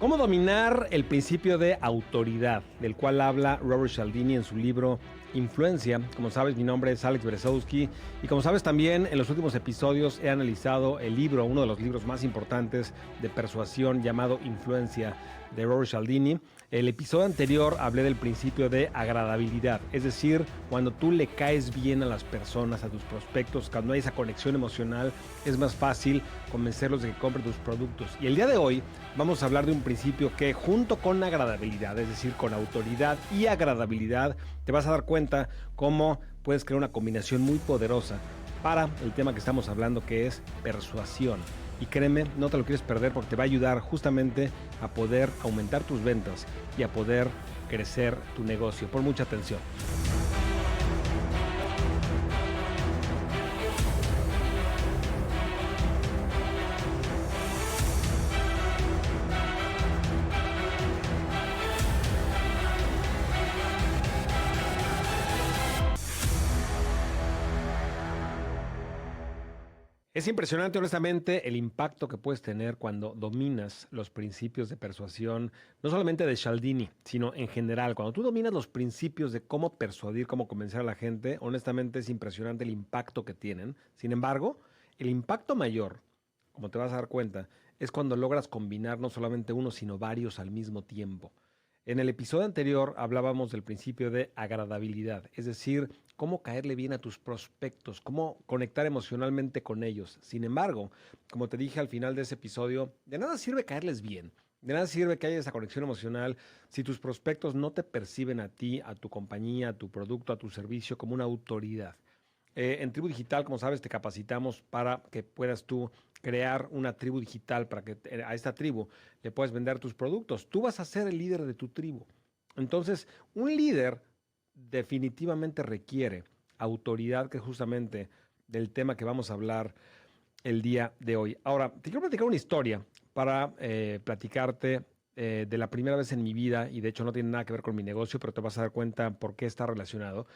¿Cómo dominar el principio de autoridad, del cual habla Robert Cialdini en su libro Influencia? Como sabes, mi nombre es Alex Beresowski y como sabes también en los últimos episodios he analizado el libro, uno de los libros más importantes de persuasión llamado Influencia de Robert Cialdini. El episodio anterior hablé del principio de agradabilidad, es decir, cuando tú le caes bien a las personas, a tus prospectos, cuando hay esa conexión emocional, es más fácil convencerlos de que compren tus productos. Y el día de hoy vamos a hablar de un principio que junto con agradabilidad, es decir, con autoridad y agradabilidad, te vas a dar cuenta cómo puedes crear una combinación muy poderosa para el tema que estamos hablando, que es persuasión. Y créeme, no te lo quieres perder porque te va a ayudar justamente a poder aumentar tus ventas y a poder crecer tu negocio. Pon mucha atención. Es impresionante, honestamente, el impacto que puedes tener cuando dominas los principios de persuasión, no solamente de Cialdini, sino en general. Cuando tú dominas los principios de cómo persuadir, cómo convencer a la gente, honestamente es impresionante el impacto que tienen. Sin embargo, el impacto mayor, como te vas a dar cuenta, es cuando logras combinar no solamente uno, sino varios al mismo tiempo. En el episodio anterior hablábamos del principio de agradabilidad, es decir, cómo caerle bien a tus prospectos, cómo conectar emocionalmente con ellos. Sin embargo, como te dije al final de ese episodio, de nada sirve caerles bien. De nada sirve que haya esa conexión emocional si tus prospectos no te perciben a ti, a tu compañía, a tu producto, a tu servicio como una autoridad. En Tribu Digital, como sabes, te capacitamos para que puedas tú crear una tribu digital, para que a esta tribu le puedas vender tus productos. Tú vas a ser el líder de tu tribu. Entonces, un líder definitivamente requiere autoridad, que es justamente del tema que vamos a hablar el día de hoy. Ahora, te quiero platicar una historia para platicarte de la primera vez en mi vida, y de hecho no tiene nada que ver con mi negocio, pero te vas a dar cuenta por qué está relacionado.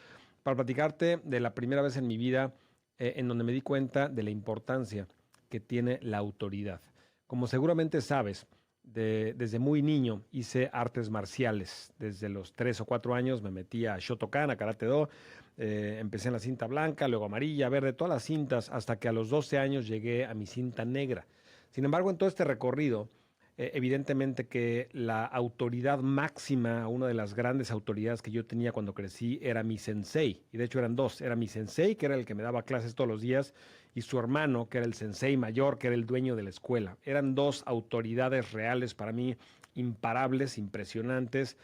Para platicarte de la primera vez en mi vida en donde me di cuenta de la importancia que tiene la autoridad. Como seguramente sabes, desde muy niño hice artes marciales. Desde los 3 o 4 años me metí a Shotokan, a Karate Do. Empecé en la cinta blanca, luego amarilla, verde, todas las cintas, hasta que a los 12 años llegué a mi cinta negra. Sin embargo, en todo este recorrido, evidentemente que la autoridad máxima, una de las grandes autoridades que yo tenía cuando crecí, era mi sensei. Y de hecho eran dos. Era mi sensei, que era el que me daba clases todos los días, y su hermano, que era el sensei mayor, que era el dueño de la escuela. Eran dos autoridades reales para mí, imparables, impresionantes.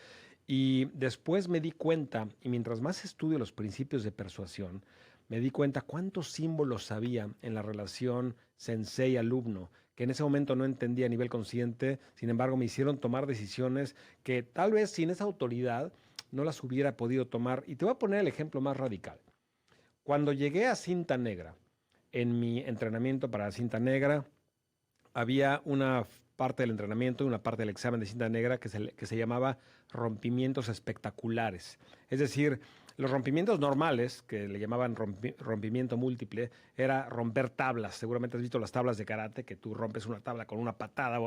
Y después me di cuenta, y mientras más estudio los principios de persuasión, me di cuenta cuántos símbolos había en la relación sensei-alumno, que en ese momento no entendía a nivel consciente. Sin embargo, me hicieron tomar decisiones que tal vez sin esa autoridad no las hubiera podido tomar. Y te voy a poner el ejemplo más radical. Cuando llegué a cinta negra, en mi entrenamiento para cinta negra, había una parte del entrenamiento y una parte del examen de cinta negra que se llamaba rompimientos espectaculares. Es decir, los rompimientos normales, que le llamaban rompimiento múltiple, era romper tablas. Seguramente has visto las tablas de karate, que tú rompes una tabla con una patada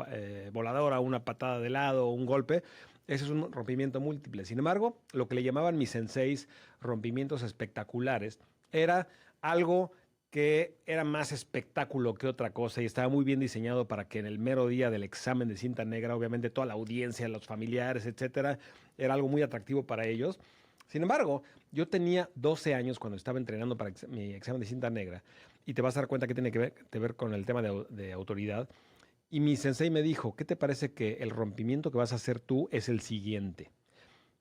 voladora, una patada de lado, un golpe. Ese es un rompimiento múltiple. Sin embargo, lo que le llamaban mis senseis rompimientos espectaculares era algo que era más espectáculo que otra cosa y estaba muy bien diseñado para que en el mero día del examen de cinta negra, obviamente toda la audiencia, los familiares, etcétera, era algo muy atractivo para ellos. Sin embargo, yo tenía 12 años cuando estaba entrenando para mi examen de cinta negra, y te vas a dar cuenta que tiene que ver con el tema de autoridad. Y mi sensei me dijo: ¿qué te parece que el rompimiento que vas a hacer tú es el siguiente?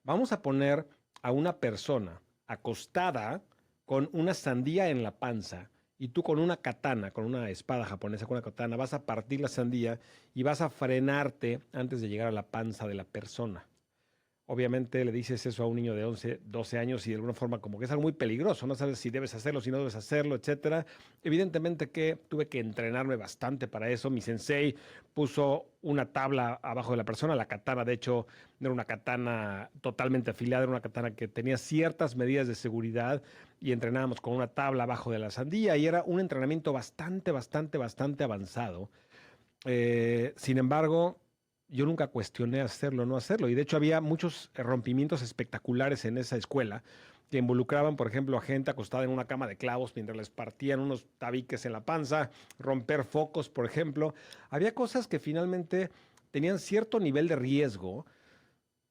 Vamos a poner a una persona acostada con una sandía en la panza, y tú con una katana, con una espada japonesa, con una katana, vas a partir la sandía y vas a frenarte antes de llegar a la panza de la persona. Obviamente le dices eso a un niño de 11, 12 años y de alguna forma como que es algo muy peligroso, no sabes si debes hacerlo, si no debes hacerlo, etcétera. Evidentemente que tuve que entrenarme bastante para eso. Mi sensei puso una tabla abajo de la persona, la katana de hecho no era una katana totalmente afilada, era una katana que tenía ciertas medidas de seguridad, y entrenábamos con una tabla abajo de la sandía y era un entrenamiento bastante avanzado. Sin embargo, yo nunca cuestioné hacerlo o no hacerlo. Y de hecho había muchos rompimientos espectaculares en esa escuela que involucraban, por ejemplo, a gente acostada en una cama de clavos mientras les partían unos tabiques en la panza, romper focos, por ejemplo. Había cosas que finalmente tenían cierto nivel de riesgo.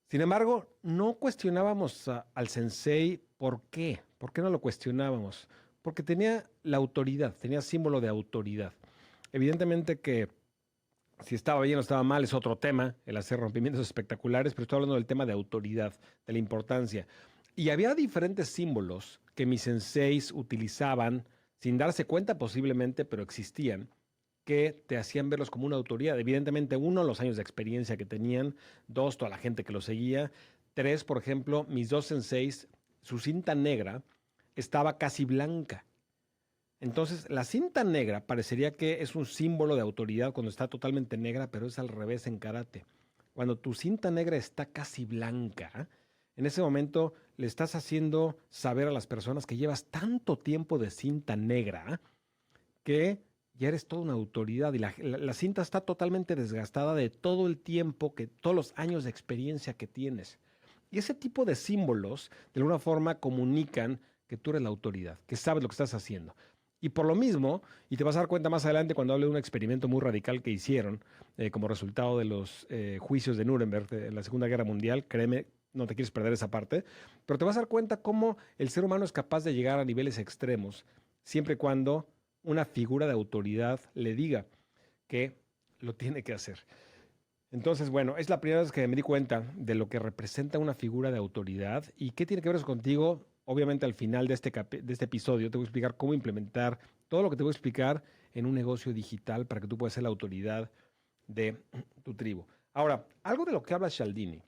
Sin embargo, no cuestionábamos al sensei por qué. ¿Por qué no lo cuestionábamos? Porque tenía la autoridad, tenía símbolo de autoridad. Evidentemente que si estaba bien o estaba mal es otro tema, el hacer rompimientos espectaculares, pero estoy hablando del tema de autoridad, de la importancia. Y había diferentes símbolos que mis senseis utilizaban sin darse cuenta posiblemente, pero existían, que te hacían verlos como una autoridad. Evidentemente, uno, los años de experiencia que tenían; dos, toda la gente que los seguía; tres, por ejemplo, mis dos senseis, su cinta negra estaba casi blanca. Entonces, la cinta negra parecería que es un símbolo de autoridad cuando está totalmente negra, pero es al revés en karate. Cuando tu cinta negra está casi blanca, en ese momento le estás haciendo saber a las personas que llevas tanto tiempo de cinta negra que ya eres toda una autoridad y la cinta está totalmente desgastada de todo el tiempo, todos los años de experiencia que tienes. Y ese tipo de símbolos, de alguna forma, comunican que tú eres la autoridad, que sabes lo que estás haciendo. Y por lo mismo, y te vas a dar cuenta más adelante cuando hable de un experimento muy radical que hicieron como resultado de los juicios de Nuremberg de la Segunda Guerra Mundial, créeme, no te quieres perder esa parte, pero te vas a dar cuenta cómo el ser humano es capaz de llegar a niveles extremos, siempre y cuando una figura de autoridad le diga que lo tiene que hacer. Entonces, bueno, es la primera vez que me di cuenta de lo que representa una figura de autoridad y qué tiene que ver eso contigo. Obviamente al final de este episodio te voy a explicar cómo implementar todo lo que te voy a explicar en un negocio digital para que tú puedas ser la autoridad de tu tribu. Ahora, algo de lo que habla Cialdini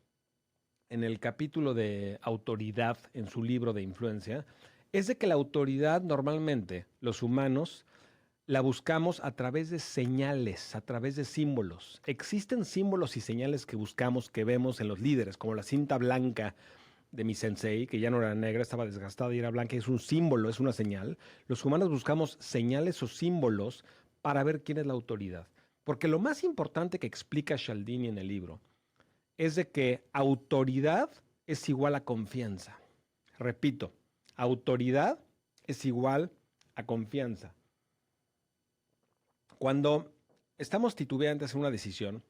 en el capítulo de autoridad en su libro de influencia es de que la autoridad normalmente los humanos la buscamos a través de señales, a través de símbolos. Existen símbolos y señales que buscamos, que vemos en los líderes, como la cinta blanca de mi sensei, que ya no era negra, estaba desgastada y era blanca, es un símbolo, es una señal. Los humanos buscamos señales o símbolos para ver quién es la autoridad. Porque lo más importante que explica Cialdini en el libro es de que autoridad es igual a confianza. Repito, autoridad es igual a confianza. Cuando estamos titubeantes en una decisión,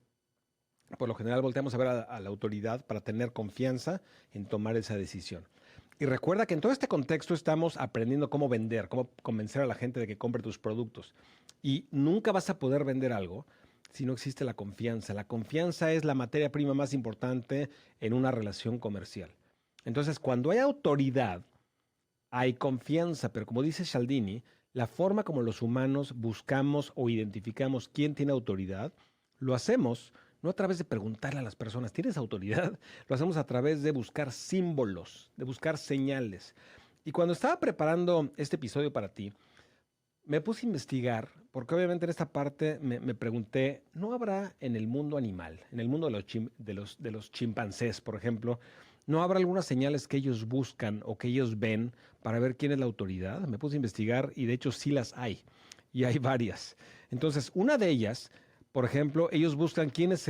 por lo general volteamos a ver a la autoridad para tener confianza en tomar esa decisión. Y recuerda que en todo este contexto estamos aprendiendo cómo vender, cómo convencer a la gente de que compre tus productos. Y nunca vas a poder vender algo si no existe la confianza. La confianza es la materia prima más importante en una relación comercial. Entonces, cuando hay autoridad, hay confianza, pero como dice Cialdini, la forma como los humanos buscamos o identificamos quién tiene autoridad, lo hacemos no a través de preguntarle a las personas, ¿tienes autoridad? Lo hacemos a través de buscar símbolos, de buscar señales. Y cuando estaba preparando este episodio para ti, me puse a investigar, porque obviamente en esta parte me pregunté, ¿no habrá en el mundo animal, en el mundo de los chimpancés, por ejemplo, no habrá algunas señales que ellos buscan o que ellos ven para ver quién es la autoridad? Me puse a investigar y de hecho sí las hay, y hay varias. Entonces, una de ellas, por ejemplo, ellos buscan quién es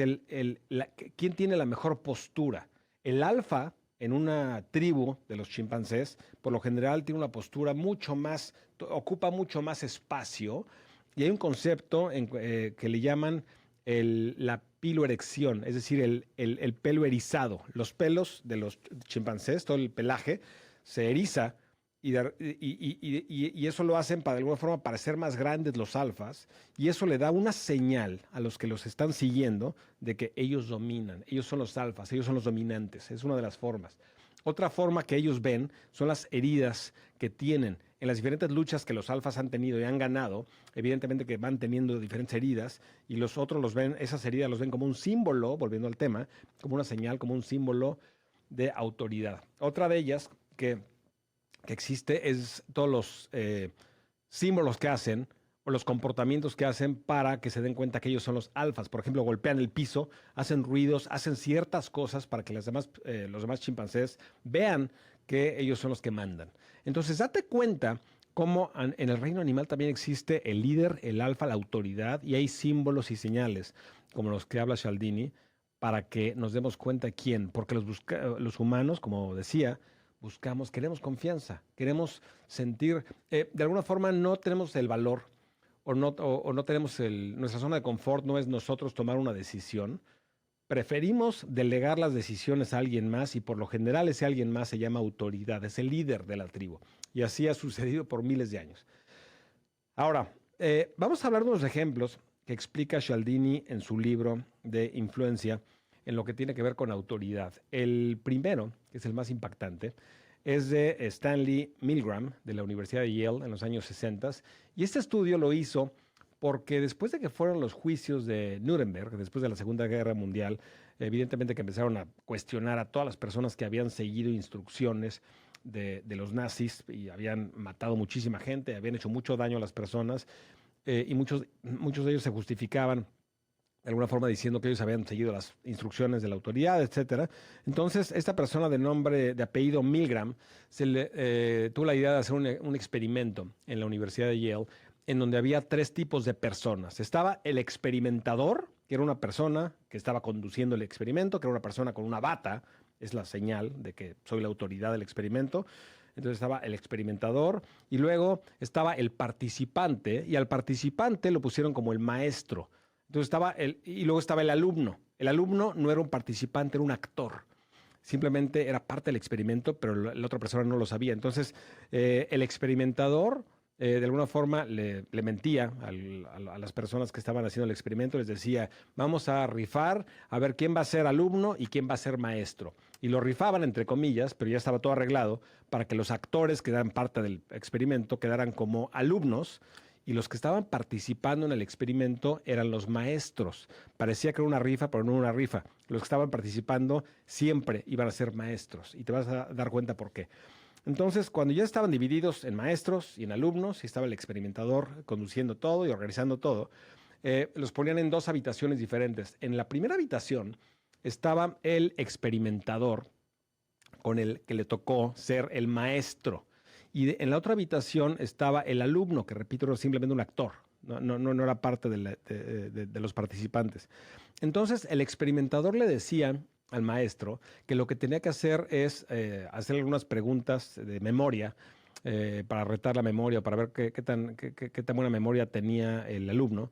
quién tiene la mejor postura. El alfa en una tribu de los chimpancés, por lo general tiene una postura mucho más, ocupa mucho más espacio, y hay un concepto que le llaman la piloerección, es decir, el pelo erizado. Los pelos de los chimpancés, todo el pelaje, se eriza y eso lo hacen para de alguna forma parecer más grandes los alfas, y eso le da una señal a los que los están siguiendo de que ellos dominan, ellos son los alfas, ellos son los dominantes. Es una de las formas. Otra forma que ellos ven son las heridas que tienen en las diferentes luchas que los alfas han tenido y han ganado. Evidentemente que van teniendo diferentes heridas, y los otros los ven, esas heridas los ven como un símbolo, volviendo al tema, como una señal, como un símbolo de autoridad. Otra de ellas que existe es todos los símbolos que hacen o los comportamientos que hacen para que se den cuenta que ellos son los alfas. Por ejemplo, golpean el piso, hacen ruidos, hacen ciertas cosas para que los demás chimpancés vean que ellos son los que mandan. Entonces, date cuenta cómo en el reino animal también existe el líder, el alfa, la autoridad, y hay símbolos y señales, como los que habla Cialdini, para que nos demos cuenta quién, porque los humanos, como decía, queremos confianza, queremos sentir, de alguna forma no tenemos el valor o no tenemos nuestra zona de confort no es nosotros tomar una decisión. Preferimos delegar las decisiones a alguien más y por lo general ese alguien más se llama autoridad, es el líder de la tribu. Y así ha sucedido por miles de años. Ahora, vamos a hablar de unos ejemplos que explica Cialdini en su libro de Influencia en lo que tiene que ver con autoridad. El primero, que es el más impactante, es de Stanley Milgram de la Universidad de Yale en los años 60. Y este estudio lo hizo porque después de que fueron los juicios de Nuremberg, después de la Segunda Guerra Mundial, evidentemente que empezaron a cuestionar a todas las personas que habían seguido instrucciones de los nazis y habían matado muchísima gente, habían hecho mucho daño a las personas y muchos de ellos se justificaban de alguna forma diciendo que ellos habían seguido las instrucciones de la autoridad, etcétera. Entonces, esta persona de apellido Milgram tuvo la idea de hacer un experimento en la Universidad de Yale en donde había tres tipos de personas. Estaba el experimentador, que era una persona que estaba conduciendo el experimento, que era una persona con una bata, es la señal de que soy la autoridad del experimento. Entonces estaba el experimentador y luego estaba el participante y al participante lo pusieron como el maestro. Entonces y luego estaba el alumno. El alumno no era un participante, era un actor. Simplemente era parte del experimento, pero la otra persona no lo sabía. Entonces, el experimentador, de alguna forma, le mentía a las personas que estaban haciendo el experimento. Les decía, vamos a rifar a ver quién va a ser alumno y quién va a ser maestro. Y lo rifaban, entre comillas, pero ya estaba todo arreglado para que los actores que eran parte del experimento quedaran como alumnos y los que estaban participando en el experimento eran los maestros. Parecía que era una rifa, pero no una rifa. Los que estaban participando siempre iban a ser maestros y te vas a dar cuenta por qué. Entonces, cuando ya estaban divididos en maestros y en alumnos, y estaba el experimentador conduciendo todo y organizando todo, los ponían en dos habitaciones diferentes. En la primera habitación estaba el experimentador con el que le tocó ser el maestro. Y en la otra habitación estaba el alumno, que repito, era simplemente un actor, no era parte de los participantes. Entonces, el experimentador le decía al maestro que lo que tenía que hacer es hacer algunas preguntas de memoria para retar la memoria, para ver qué tan buena memoria tenía el alumno.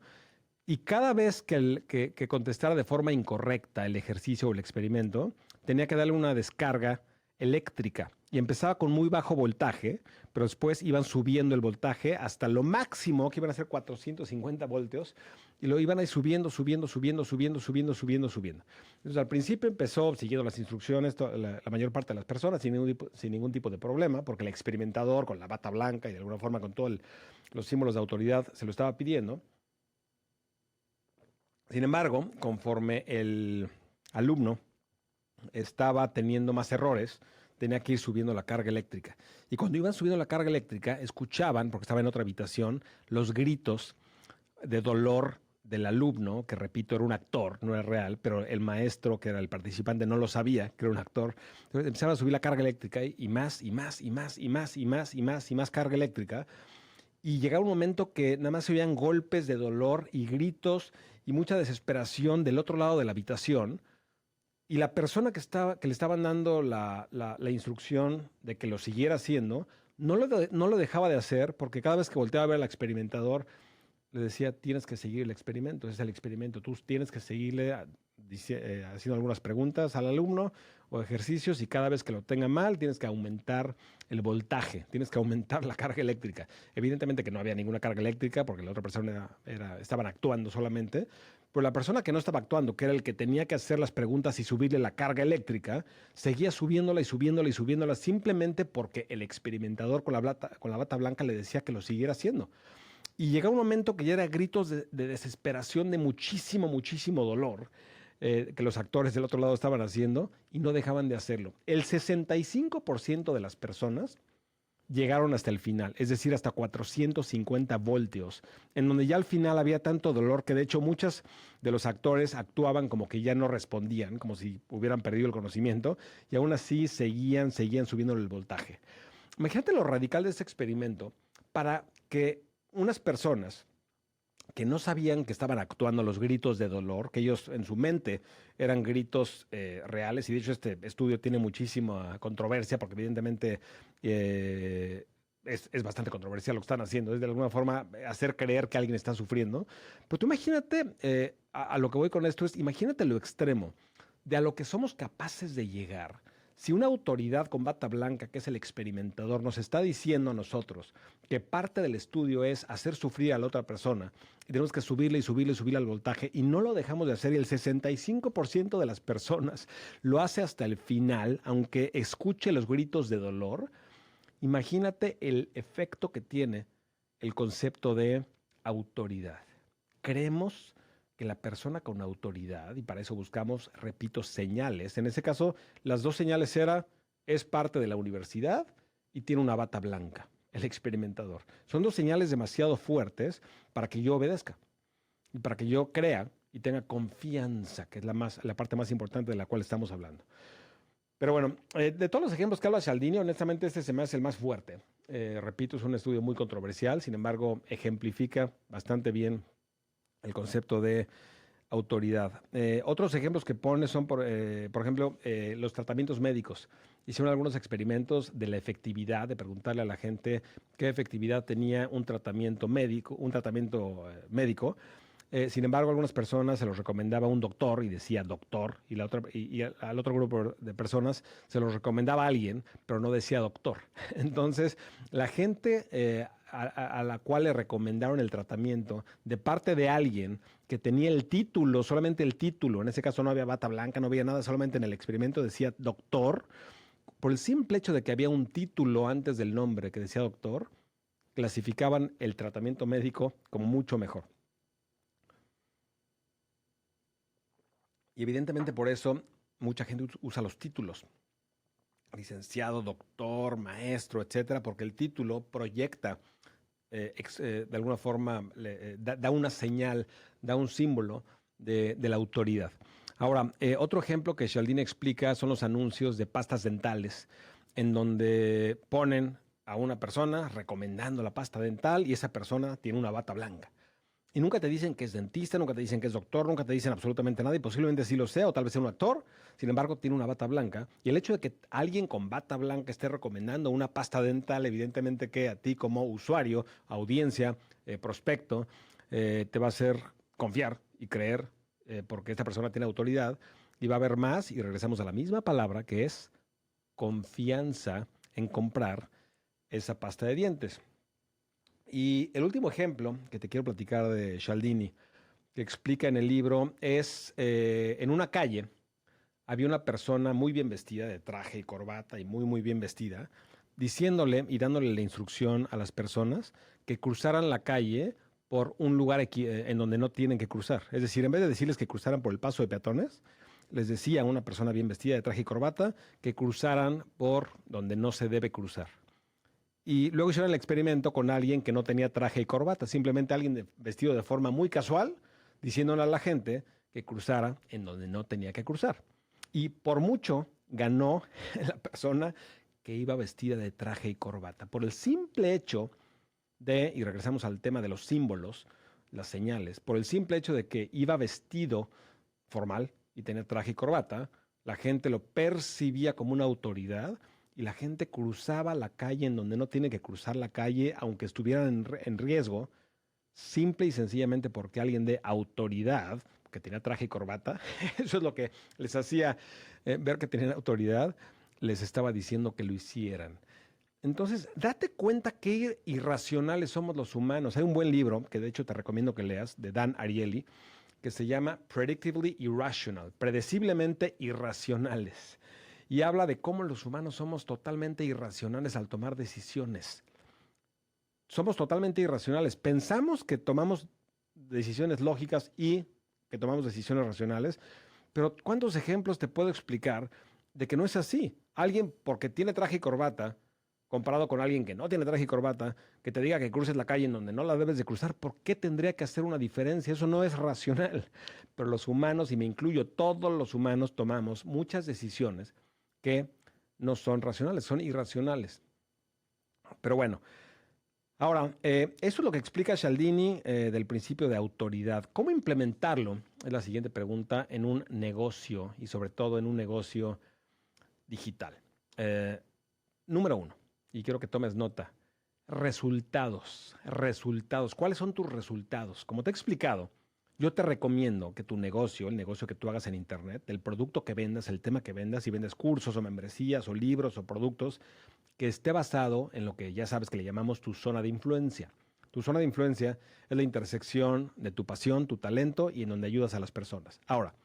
Y cada vez que contestara de forma incorrecta el ejercicio o el experimento, tenía que darle una descarga eléctrica y empezaba con muy bajo voltaje, pero después iban subiendo el voltaje hasta lo máximo, que iban a ser 450 voltios, y lo iban a ir subiendo. Entonces al principio empezó siguiendo las instrucciones, la mayor parte de las personas sin ningún tipo de problema, porque el experimentador con la bata blanca y de alguna forma con todos los símbolos de autoridad se lo estaba pidiendo. Sin embargo, conforme el alumno estaba teniendo más errores, tenía que ir subiendo la carga eléctrica. Y cuando iban subiendo la carga eléctrica, escuchaban, porque estaba en otra habitación, los gritos de dolor del alumno, que repito, era un actor, no era real, pero el maestro, que era el participante, no lo sabía, que era un actor. Entonces empezaban a subir la carga eléctrica y más carga eléctrica. Y llegaba un momento que nada más se oían golpes de dolor y gritos y mucha desesperación del otro lado de la habitación. Y la persona que le estaban dando la instrucción de que lo siguiera haciendo, no lo dejaba de hacer porque cada vez que volteaba a ver al experimentador, le decía, tienes que seguir el experimento, ese es el experimento, tú tienes que seguirle haciendo algunas preguntas al alumno o ejercicios y cada vez que lo tenga mal, tienes que aumentar el voltaje, tienes que aumentar la carga eléctrica. Evidentemente que no había ninguna carga eléctrica porque la otra persona estaban actuando solamente, pero la persona que no estaba actuando, que era el que tenía que hacer las preguntas y subirle la carga eléctrica, seguía subiéndola simplemente porque el experimentador con la bata blanca le decía que lo siguiera haciendo. Y llegaba un momento que ya era gritos de desesperación, de muchísimo dolor que los actores del otro lado estaban haciendo y no dejaban de hacerlo. El 65% de las personas llegaron hasta el final, es decir, hasta 450 voltios, en donde ya al final había tanto dolor que de hecho muchos de los actores actuaban como que ya no respondían, como si hubieran perdido el conocimiento, y aún así seguían subiendo el voltaje. Imagínate lo radical de este experimento para que unas personas que no sabían que estaban actuando los gritos de dolor, que ellos en su mente eran gritos reales. Y de hecho este estudio tiene muchísima controversia porque evidentemente es bastante controversial lo que están haciendo. Es de alguna forma hacer creer que alguien está sufriendo. Pero tú imagínate, a lo que voy con esto es, imagínate lo extremo de a lo que somos capaces de llegar. Si una autoridad con bata blanca, que es el experimentador, nos está diciendo a nosotros que parte del estudio es hacer sufrir a la otra persona, y tenemos que subirle y subirle y subirle al voltaje, y no lo dejamos de hacer, y el 65% de las personas lo hace hasta el final, aunque escuche los gritos de dolor, imagínate el efecto que tiene el concepto de autoridad. Creemos que la persona con autoridad, y para eso buscamos, repito, señales. En ese caso, las dos señales es parte de la universidad y tiene una bata blanca, el experimentador. Son dos señales demasiado fuertes para que yo obedezca y para que yo crea y tenga confianza, que es la parte más importante de la cual estamos hablando. Pero bueno, de todos los ejemplos que habla Cialdini, honestamente este se me hace el más fuerte. Repito, es un estudio muy controversial, sin embargo, ejemplifica bastante bien el concepto de autoridad. Otros ejemplos que pone son, por ejemplo, los tratamientos médicos. Hicieron algunos experimentos de la efectividad, de preguntarle a la gente qué efectividad tenía un tratamiento médico. Sin embargo, a algunas personas se los recomendaba un doctor y decía doctor, y, al otro grupo de personas se los recomendaba a alguien, pero no decía doctor. Entonces, la gente a la cual le recomendaron el tratamiento de parte de alguien que tenía el título, solamente el título, en ese caso no había bata blanca, no había nada, solamente en el experimento decía doctor, por el simple hecho de que había un título antes del nombre que decía doctor, clasificaban el tratamiento médico como mucho mejor. Y evidentemente por eso mucha gente usa los títulos, licenciado, doctor, maestro, etcétera, porque el título proyecta, de alguna forma, da una señal, da un símbolo de la autoridad. Ahora, otro ejemplo que Cialdini explica son los anuncios de pastas dentales, en donde ponen a una persona recomendando la pasta dental y esa persona tiene una bata blanca. Y nunca te dicen que es dentista, nunca te dicen que es doctor, nunca te dicen absolutamente nada y posiblemente sí lo sea o tal vez sea un actor, sin embargo tiene una bata blanca. Y el hecho de que alguien con bata blanca esté recomendando una pasta dental, evidentemente que a ti como usuario, audiencia, prospecto, te va a hacer confiar y creer porque esta persona tiene autoridad y va a haber más y regresamos a la misma palabra que es confianza en comprar esa pasta de dientes. Y el último ejemplo que te quiero platicar de Cialdini, que explica en el libro, es en una calle había una persona muy bien vestida, de traje y corbata y muy, muy bien vestida, diciéndole y dándole la instrucción a las personas que cruzaran la calle por un lugar en donde no tienen que cruzar. Es decir, en vez de decirles que cruzaran por el paso de peatones, les decía a una persona bien vestida de traje y corbata que cruzaran por donde no se debe cruzar. Y luego hicieron el experimento con alguien que no tenía traje y corbata, simplemente alguien vestido de forma muy casual, diciéndole a la gente que cruzara en donde no tenía que cruzar. Y por mucho ganó la persona que iba vestida de traje y corbata, por el simple hecho y regresamos al tema de los símbolos, las señales, por el simple hecho de que iba vestido formal y tenía traje y corbata, la gente lo percibía como una autoridad y la gente cruzaba la calle en donde no tiene que cruzar la calle, aunque estuvieran en riesgo, simple y sencillamente porque alguien de autoridad, que tenía traje y corbata, eso es lo que les hacía ver que tenían autoridad, les estaba diciendo que lo hicieran. Entonces, date cuenta qué irracionales somos los humanos. Hay un buen libro, que de hecho te recomiendo que leas, de Dan Ariely, que se llama Predictably Irrational, predeciblemente irracionales. Y habla de cómo los humanos somos totalmente irracionales al tomar decisiones. Somos totalmente irracionales. Pensamos que tomamos decisiones lógicas y que tomamos decisiones racionales, pero ¿cuántos ejemplos te puedo explicar de que no es así? Alguien porque tiene traje y corbata, comparado con alguien que no tiene traje y corbata, que te diga que cruces la calle en donde no la debes de cruzar, ¿por qué tendría que hacer una diferencia? Eso no es racional. Pero los humanos, y me incluyo, todos los humanos tomamos muchas decisiones que no son racionales, son irracionales. Pero bueno, Ahora, eso es lo que explica Cialdini del principio de autoridad. ¿Cómo implementarlo? Es la siguiente pregunta en un negocio y sobre todo en un negocio digital. Eh, Número uno, y quiero que tomes nota, resultados, resultados. ¿Cuáles son tus resultados? Como te he explicado, yo te recomiendo que tu negocio, el negocio que tú hagas en Internet, el producto que vendas, el tema que vendas, si vendes cursos o membresías o libros o productos, que esté basado en lo que ya sabes que le llamamos tu zona de influencia. Tu zona de influencia es la intersección de tu pasión, tu talento y en donde ayudas a las personas. Ahora,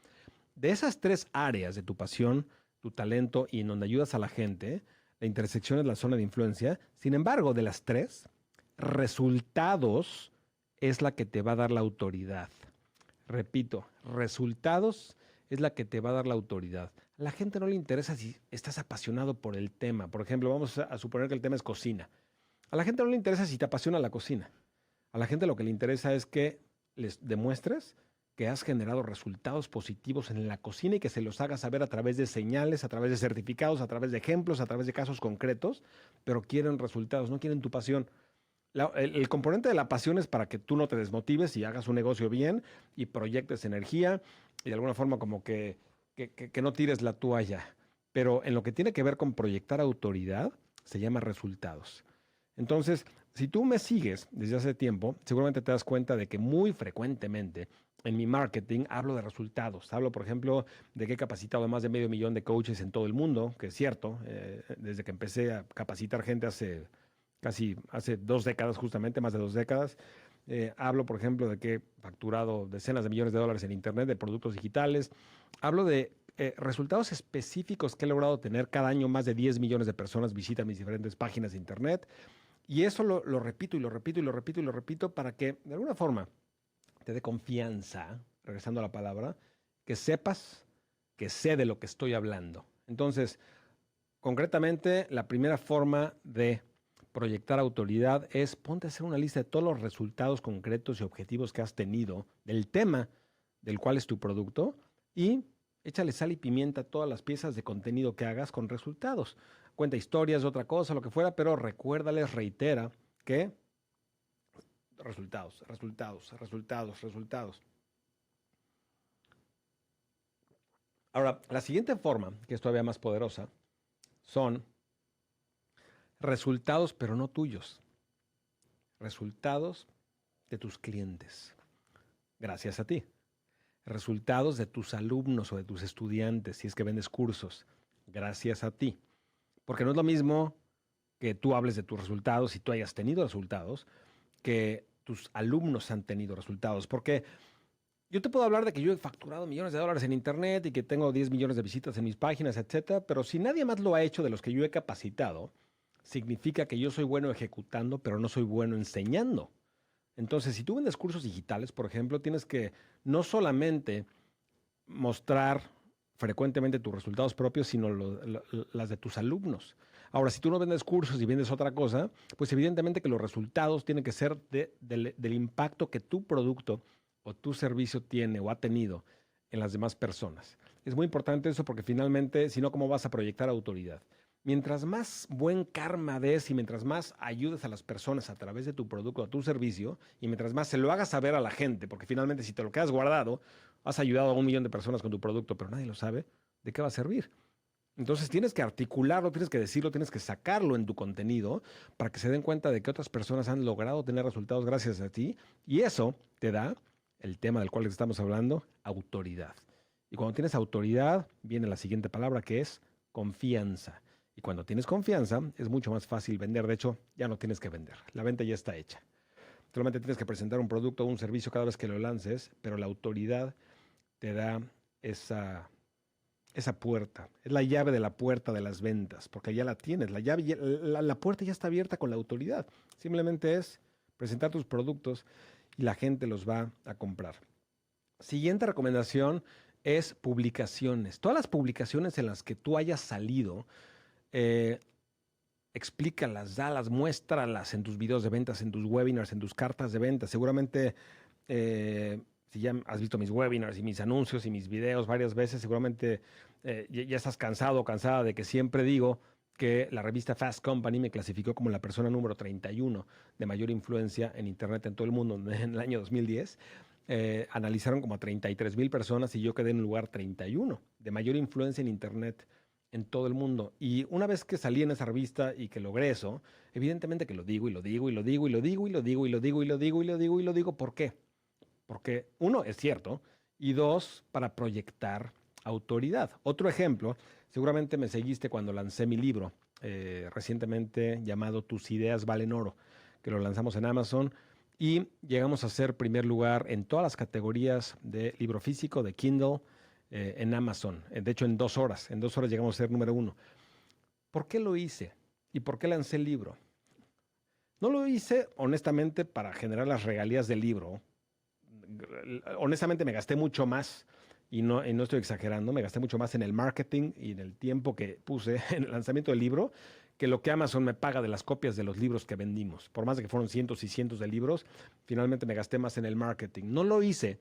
de esas tres áreas de tu pasión, tu talento y en donde ayudas a la gente, la intersección es la zona de influencia. Sin embargo, de las tres, resultados es la que te va a dar la autoridad. Repito, resultados es la que te va a dar la autoridad. A la gente no le interesa si estás apasionado por el tema. Por ejemplo, vamos a suponer que el tema es cocina. A la gente no le interesa si te apasiona la cocina. A la gente lo que le interesa es que les demuestres que has generado resultados positivos en la cocina y que se los hagas saber a través de señales, a través de certificados, a través de ejemplos, a través de casos concretos, pero quieren resultados, no quieren tu pasión. El componente de la pasión es para que tú no te desmotives y hagas un negocio bien y proyectes energía y de alguna forma como que no tires la toalla. Pero en lo que tiene que ver con proyectar autoridad, se llama resultados. Entonces, si tú me sigues desde hace tiempo, seguramente te das cuenta de que muy frecuentemente en mi marketing hablo de resultados. Hablo, por ejemplo, de que he capacitado a más de 500,000 de coaches en todo el mundo, que es cierto, desde que empecé a capacitar gente hace 2 décadas, justamente, más de 2 décadas. Hablo, por ejemplo, de que he facturado decenas de millones de dólares en Internet de productos digitales. Hablo de resultados específicos que he logrado tener. Cada año más de 10 millones de personas visitan mis diferentes páginas de Internet. Y eso lo repito y lo repito y lo repito y lo repito para que de alguna forma te dé confianza, regresando a la palabra, que sepas que sé de lo que estoy hablando. Entonces, concretamente, la primera forma de proyectar autoridad es ponte a hacer una lista de todos los resultados concretos y objetivos que has tenido del tema del cual es tu producto y échale sal y pimienta a todas las piezas de contenido que hagas con resultados. Cuenta historias, otra cosa, lo que fuera, pero recuérdales, reitera que resultados, resultados, resultados, resultados. Ahora, la siguiente forma, que es todavía más poderosa, son resultados, pero no tuyos. Resultados de tus clientes, gracias a ti. Resultados de tus alumnos o de tus estudiantes, si es que vendes cursos, gracias a ti. Porque no es lo mismo que tú hables de tus resultados y tú hayas tenido resultados, que tus alumnos han tenido resultados. Porque yo te puedo hablar de que yo he facturado millones de dólares en Internet y que tengo 10 millones de visitas en mis páginas, etcétera, pero si nadie más lo ha hecho de los que yo he capacitado, significa que yo soy bueno ejecutando, pero no soy bueno enseñando. Entonces, si tú vendes cursos digitales, por ejemplo, tienes que no solamente mostrar frecuentemente tus resultados propios, sino las de tus alumnos. Ahora, si tú no vendes cursos y vendes otra cosa, pues evidentemente que los resultados tienen que ser del impacto que tu producto o tu servicio tiene o ha tenido en las demás personas. Es muy importante eso porque finalmente, si no, ¿cómo vas a proyectar autoridad? Mientras más buen karma des y mientras más ayudes a las personas a través de tu producto o tu servicio y mientras más se lo hagas saber a la gente, porque finalmente si te lo quedas guardado, has ayudado a 1 millón de personas con tu producto, pero nadie lo sabe, ¿de qué va a servir? Entonces tienes que articularlo, tienes que decirlo, tienes que sacarlo en tu contenido para que se den cuenta de que otras personas han logrado tener resultados gracias a ti y eso te da el tema del cual estamos hablando, autoridad. Y cuando tienes autoridad, viene la siguiente palabra que es confianza. Y cuando tienes confianza, es mucho más fácil vender. De hecho, ya no tienes que vender. La venta ya está hecha. Solamente tienes que presentar un producto o un servicio cada vez que lo lances, pero la autoridad te da esa puerta. Es la llave de la puerta de las ventas, porque ya la tienes. La llave, la puerta ya está abierta con la autoridad. Simplemente es presentar tus productos y la gente los va a comprar. Siguiente recomendación es publicaciones. Todas las publicaciones en las que tú hayas salido, eh, explícalas, dalas, muéstralas en tus videos de ventas, en tus webinars, en tus cartas de ventas. Seguramente, si ya has visto mis webinars y mis anuncios y mis videos varias veces, seguramente ya estás cansado o cansada de que siempre digo que la revista Fast Company me clasificó como la persona número 31 de mayor influencia en Internet en todo el mundo en el año 2010. Analizaron como a 33,000 personas y yo quedé en el lugar 31 de mayor influencia en Internet en todo el mundo. Y una vez que salí en esa revista y que logré eso, evidentemente que lo digo y lo digo y lo digo y lo digo y lo digo y lo digo y lo digo y lo digo y lo digo. ¿Por qué? Porque uno, es cierto, y dos, para proyectar autoridad. Otro ejemplo, seguramente me seguiste cuando lancé mi libro recientemente llamado Tus ideas valen oro, que lo lanzamos en Amazon y llegamos a ser primer lugar en todas las categorías de libro físico, de Kindle, en Amazon. De hecho, en 2 horas llegamos a ser número uno. ¿Por qué lo hice? ¿Y por qué lancé el libro? No lo hice, honestamente, para generar las regalías del libro. Honestamente me gasté mucho más y no estoy exagerando, me gasté mucho más en el marketing y en el tiempo que puse en el lanzamiento del libro que lo que Amazon me paga de las copias de los libros que vendimos. Por más de que fueron cientos y cientos de libros, finalmente me gasté más en el marketing. No lo hice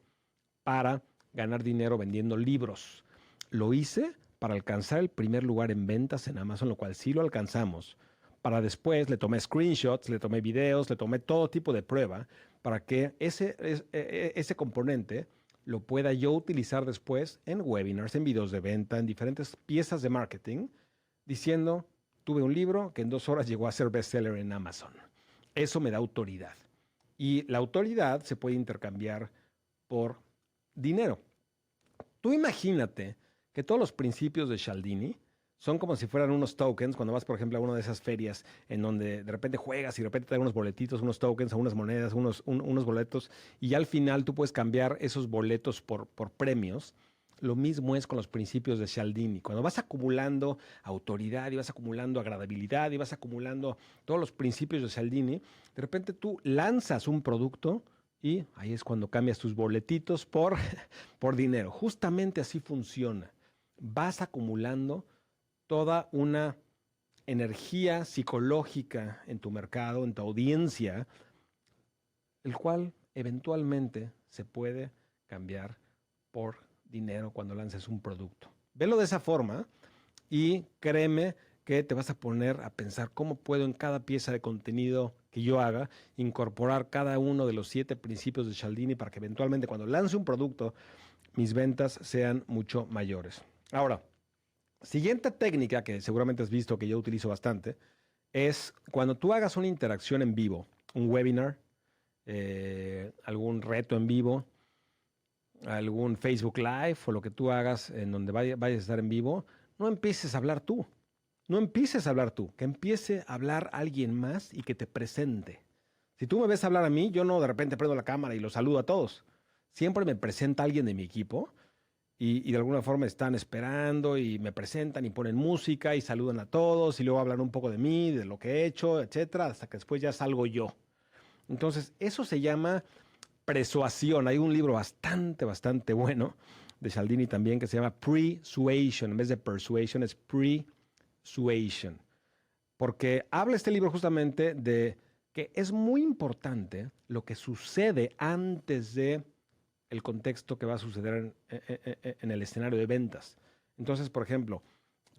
para ganar dinero vendiendo libros. Lo hice para alcanzar el primer lugar en ventas en Amazon, lo cual sí lo alcanzamos. Para después le tomé screenshots, le tomé videos, le tomé todo tipo de prueba para que ese componente lo pueda yo utilizar después en webinars, en videos de venta, en diferentes piezas de marketing, diciendo, tuve un libro que en 2 horas llegó a ser bestseller en Amazon. Eso me da autoridad. Y la autoridad se puede intercambiar por dinero. Tú imagínate que todos los principios de Cialdini son como si fueran unos tokens cuando vas, por ejemplo, a una de esas ferias en donde de repente juegas y de repente te dan unos boletitos, unos tokens, unas monedas, unos boletos, y ya al final tú puedes cambiar esos boletos por premios. Lo mismo es con los principios de Cialdini. Cuando vas acumulando autoridad y vas acumulando agradabilidad y vas acumulando todos los principios de Cialdini, de repente tú lanzas un producto y ahí es cuando cambias tus boletitos por dinero. Justamente así funciona. Vas acumulando toda una energía psicológica en tu mercado, en tu audiencia, el cual eventualmente se puede cambiar por dinero cuando lances un producto. Velo de esa forma y créeme que te vas a poner a pensar cómo puedo en cada pieza de contenido que yo haga incorporar cada uno de los 7 principios de Cialdini para que eventualmente cuando lance un producto mis ventas sean mucho mayores. Ahora, siguiente técnica que seguramente has visto que yo utilizo bastante es cuando tú hagas una interacción en vivo, un webinar, algún reto en vivo, algún Facebook Live o lo que tú hagas en donde vayas a estar en vivo, no empieces a hablar tú. No empieces a hablar tú, que empiece a hablar alguien más y que te presente. Si tú me ves hablar a mí, yo no de repente prendo la cámara y los saludo a todos. Siempre me presenta alguien de mi equipo y de alguna forma están esperando y me presentan y ponen música y saludan a todos y luego hablan un poco de mí, de lo que he hecho, etcétera, hasta que después ya salgo yo. Entonces, eso se llama persuasión. Hay un libro bastante bueno de Cialdini también que se llama Persuasion. En vez de persuasion es persuasion. Porque habla este libro justamente de que es muy importante lo que sucede antes de el contexto que va a suceder en el escenario de ventas. Entonces, por ejemplo,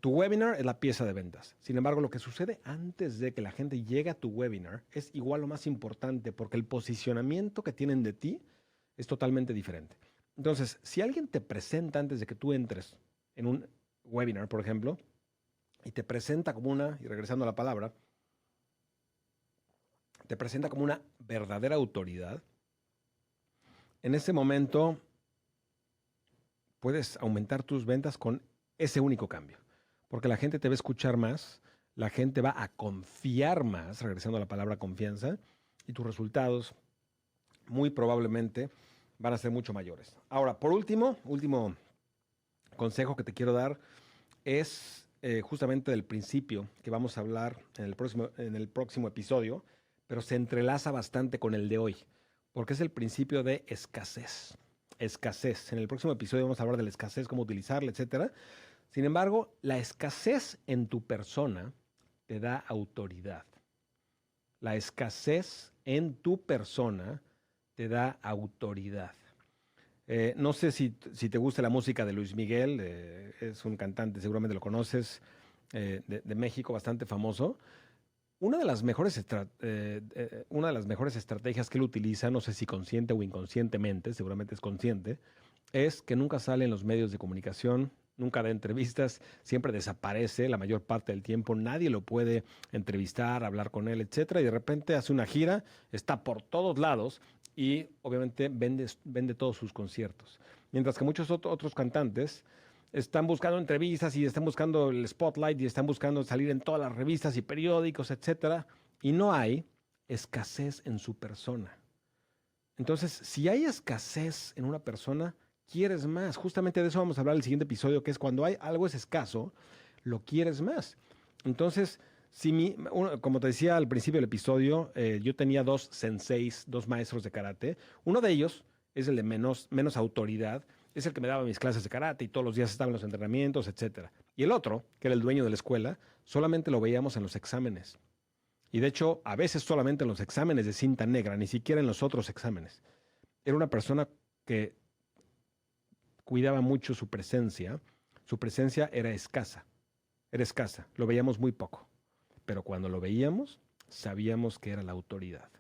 tu webinar es la pieza de ventas. Sin embargo, lo que sucede antes de que la gente llegue a tu webinar es igual o más importante porque el posicionamiento que tienen de ti es totalmente diferente. Entonces, si alguien te presenta antes de que tú entres en un webinar, por ejemplo, y te presenta como y regresando a la palabra, te presenta como una verdadera autoridad, en ese momento puedes aumentar tus ventas con ese único cambio. Porque la gente te va a escuchar más, la gente va a confiar más, regresando a la palabra confianza, y tus resultados muy probablemente van a ser mucho mayores. Ahora, por último consejo que te quiero dar es justamente del principio que vamos a hablar en el próximo episodio, pero se entrelaza bastante con el de hoy, porque es el principio de escasez. Escasez. En el próximo episodio vamos a hablar de la escasez, cómo utilizarla, etcétera. Sin embargo, la escasez en tu persona te da autoridad. La escasez en tu persona te da autoridad. No sé si te gusta la música de Luis Miguel, es un cantante, seguramente lo conoces. de México, bastante famoso. Una de las mejores estrategias que él utiliza, no sé si consciente o inconscientemente, seguramente es consciente, es que nunca sale en los medios de comunicación, nunca da entrevistas, siempre desaparece la mayor parte del tiempo, nadie lo puede entrevistar, hablar con él, etcétera, y de repente hace una gira, está por todos lados y obviamente vende todos sus conciertos. Mientras que muchos otros cantantes están buscando entrevistas y están buscando el spotlight y están buscando salir en todas las revistas y periódicos, etcétera, y no hay escasez en su persona. Entonces, si hay escasez en una persona, quieres más. Justamente de eso vamos a hablar en el siguiente episodio, que es cuando hay algo es escaso, lo quieres más. Entonces, como te decía al principio del episodio, yo tenía dos senseis, dos maestros de karate. Uno de ellos es el de menos autoridad, es el que me daba mis clases de karate y todos los días estaba en los entrenamientos, etcétera. Y el otro, que era el dueño de la escuela, solamente lo veíamos en los exámenes. Y de hecho, a veces solamente en los exámenes de cinta negra, ni siquiera en los otros exámenes. Era una persona que cuidaba mucho su presencia. Su presencia era escasa, lo veíamos muy poco. Pero cuando lo veíamos, sabíamos que era la autoridad.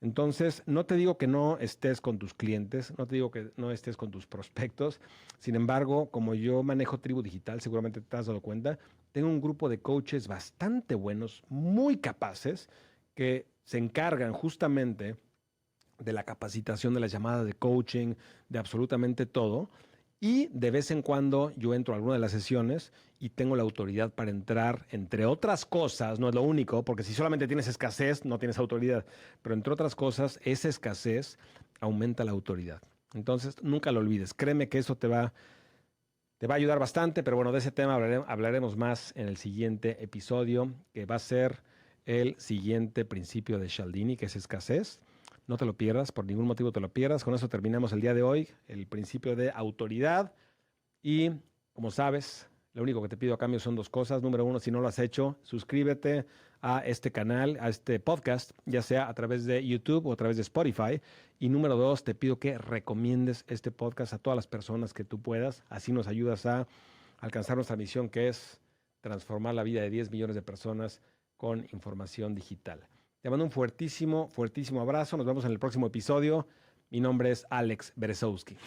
Entonces, no te digo que no estés con tus clientes, no te digo que no estés con tus prospectos. Sin embargo, como yo manejo Tribu Digital, seguramente te has dado cuenta, tengo un grupo de coaches bastante buenos, muy capaces, que se encargan justamente de la capacitación, de las llamadas de coaching, de absolutamente todo. Y de vez en cuando yo entro a alguna de las sesiones y tengo la autoridad para entrar, entre otras cosas, no es lo único, porque si solamente tienes escasez, no tienes autoridad, pero entre otras cosas, esa escasez aumenta la autoridad. Entonces, nunca lo olvides. Créeme que eso te va a ayudar bastante, pero bueno, de ese tema hablaremos más en el siguiente episodio, que va a ser el siguiente principio de Cialdini, que es escasez. No te lo pierdas, por ningún motivo te lo pierdas. Con eso terminamos el día de hoy, el principio de autoridad. Y como sabes, lo único que te pido a cambio son dos cosas. Número uno, si no lo has hecho, suscríbete a este canal, a este podcast, ya sea a través de YouTube o a través de Spotify. Y número dos, te pido que recomiendes este podcast a todas las personas que tú puedas. Así nos ayudas a alcanzar nuestra misión, que es transformar la vida de 10 millones de personas con información digital. Te mando un fuertísimo, fuertísimo abrazo. Nos vemos en el próximo episodio. Mi nombre es Alex Berezowski.